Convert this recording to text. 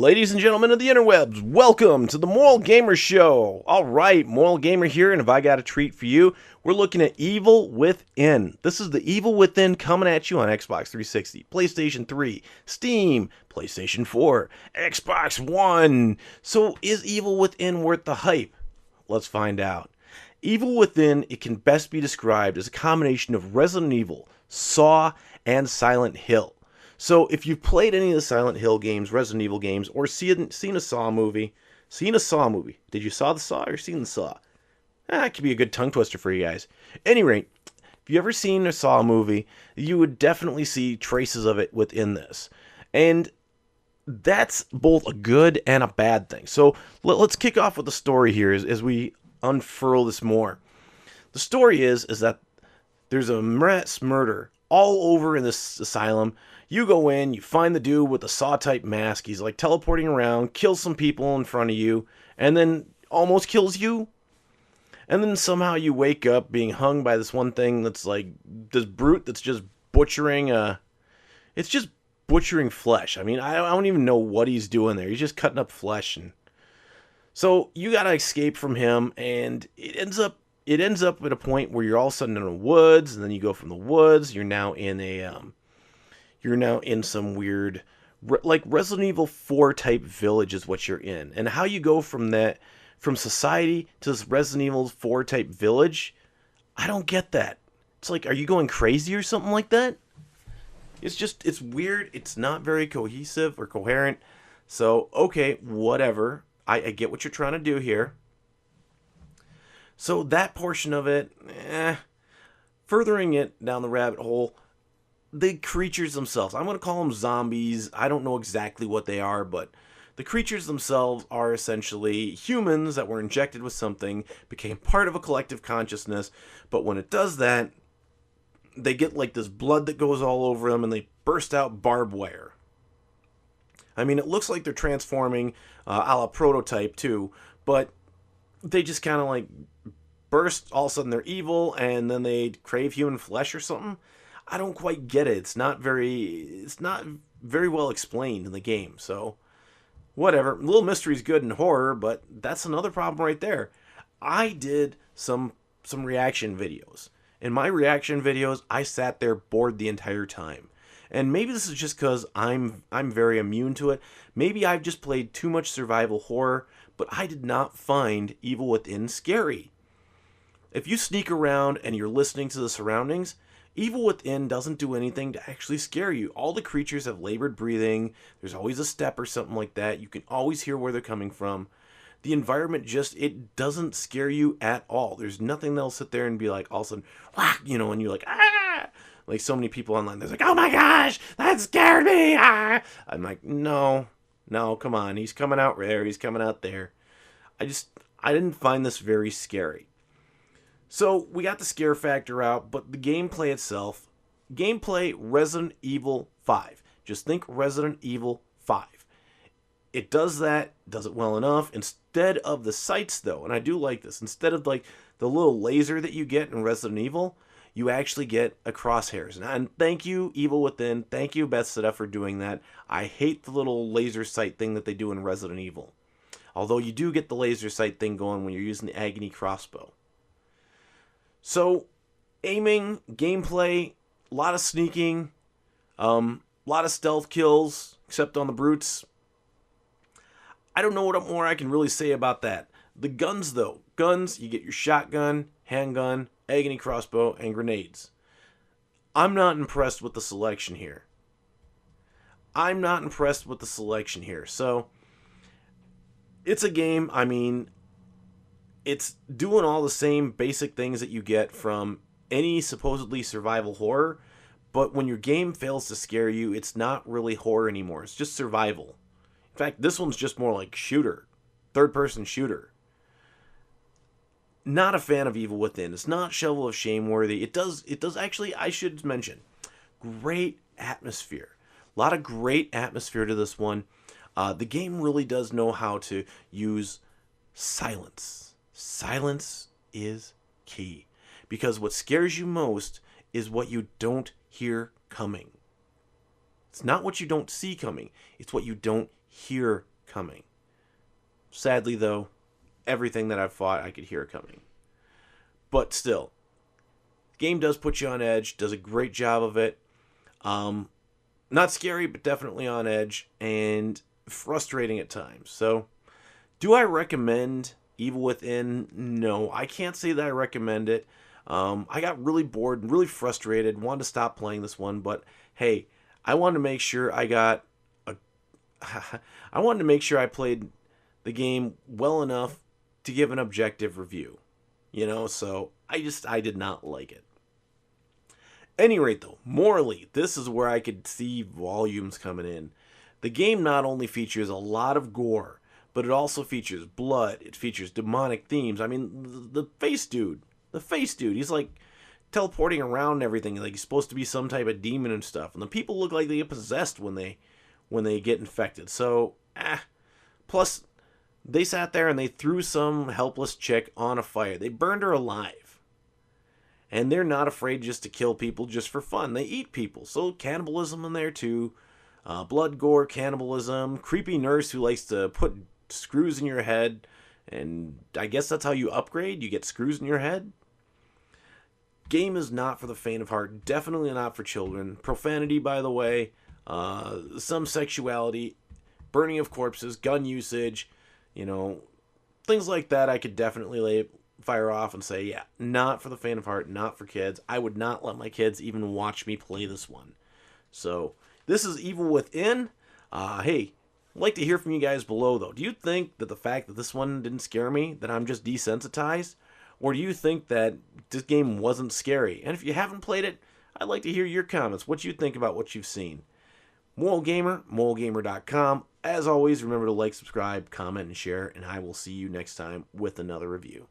Ladies and gentlemen of the interwebs, welcome to the Moral Gamer Show. All right, Moral Gamer here, and if I got a treat for you, we're looking at Evil Within. This is the Evil Within coming at you on Xbox 360, PlayStation 3, Steam, PlayStation 4, Xbox One. So is Evil Within worth the hype? Let's find out. Evil Within, it can best be described as a combination of Resident Evil, Saw, and Silent Hill. So if you've played any of the Silent Hill games, Resident Evil games, or seen a Saw movie, did you saw the Saw or seen the Saw? That could be a good tongue twister for you guys. At any rate, if you ever seen a Saw movie, you would definitely see traces of it within this. And that's both a good and a bad thing. So let's kick off with the story here as we unfurl this more. The story is that there's a mass murder all over in this asylum. You go in, you find the dude with the Saw-type mask. He's like teleporting around, kills some people in front of you, and then almost kills you. And then somehow you wake up being hung by this one thing that's like this brute that's just butchering it's just butchering flesh. I mean, I don't even know what he's doing there. He's just cutting up flesh. And so you gotta escape from him, and it ends up at a point where you're all of a sudden in the woods, and then you go from the woods, you're now in some weird, like Resident Evil 4 type village is what you're in. And how you go from society to this Resident Evil 4 type village, I don't get that. It's like, are you going crazy or something like that? It's weird. It's not very cohesive or coherent. So, okay, whatever. I get what you're trying to do here. So that portion of it, furthering it down the rabbit hole, the creatures themselves, I'm going to call them zombies. I don't know exactly what they are, but the creatures themselves are essentially humans that were injected with something, became part of a collective consciousness, but when it does that, they get like this blood that goes all over them, and they burst out barbed wire. I mean, it looks like they're transforming a la Prototype too, but they just kind of like burst, all of a sudden they're evil, and then they crave human flesh or something. I don't quite get it. It's not very well explained in the game. So, whatever. Little mystery's good in horror, but that's another problem right there. I did some reaction videos. In my reaction videos, I sat there bored the entire time. And maybe this is just because I'm very immune to it. Maybe I've just played too much survival horror, but I did not find Evil Within scary. If you sneak around and you're listening to the surroundings, Evil Within doesn't do anything to actually scare you. All the creatures have labored breathing. There's always a step or something like that. You can always hear where they're coming from. The environment it doesn't scare you at all. There's nothing that'll sit there and be like, all of a sudden, whack, and you're like, ah! Like so many people online, they're like, oh my gosh, that scared me, ah! I'm like, no, come on. He's coming out there. He's coming out there. I didn't find this very scary. So, we got the scare factor out, but the gameplay itself, Resident Evil 5. Just think Resident Evil 5. It does it well enough. Instead of the sights, though, and I do like this, instead of like the little laser that you get in Resident Evil, you actually get a crosshairs. And thank you, Evil Within, thank you, Bethesda, for doing that. I hate the little laser sight thing that they do in Resident Evil. Although you do get the laser sight thing going when you're using the Agony crossbow. So, aiming, gameplay, a lot of sneaking, a lot of stealth kills, except on the brutes. I don't know what more I can really say about that. The guns, though. Guns, you get your shotgun, handgun, agony crossbow, and grenades. I'm not impressed with the selection here. So, it's a game, I mean, it's doing all the same basic things that you get from any supposedly survival horror, but when your game fails to scare you, it's not really horror anymore. It's just survival. In fact, this one's just more like shooter, third-person shooter. Not a fan of Evil Within. It's not Shovel of Shame worthy. It does actually, I should mention, great atmosphere. A lot of great atmosphere to this one. The game really does know how to use silence. Silence is key. Because what scares you most is what you don't hear coming. It's not what you don't see coming. It's what you don't hear coming. Sadly, though, everything that I've fought, I could hear coming. But still, game does put you on edge, does a great job of it. Not scary, but definitely on edge, and frustrating at times. So, do I recommend Evil Within? No, I can't say that I recommend it. I got really bored and really frustrated, wanted to stop playing this one, but hey, I wanted to make sure I got a I wanted to make sure I played the game well enough to give an objective review. So I did not like it. Any rate though, morally, this is where I could see volumes coming in. The game not only features a lot of gore, but it also features blood, it features demonic themes. I mean, the face dude, he's like teleporting around and everything, like he's supposed to be some type of demon and stuff. And the people look like they get possessed when they get infected. So, plus they sat there and they threw some helpless chick on a fire. They burned her alive. And they're not afraid just to kill people just for fun. They eat people. So cannibalism in there too. Blood, gore, cannibalism. Creepy nurse who likes to put screws in your head. And I guess that's how you upgrade. You get screws in your head. Game is not for the faint of heart. Definitely not for children. Profanity, by the way. Some sexuality. Burning of corpses. Gun usage. Things like that I could definitely fire off and say, yeah, not for the faint of heart, not for kids. I would not let my kids even watch me play this one. So, this is Evil Within. Hey, I'd like to hear from you guys below, though. Do you think that the fact that this one didn't scare me, that I'm just desensitized? Or do you think that this game wasn't scary? And if you haven't played it, I'd like to hear your comments. What you think about what you've seen. Moralgamer, moralgamer.com. As always, remember to like, subscribe, comment, and share, and I will see you next time with another review.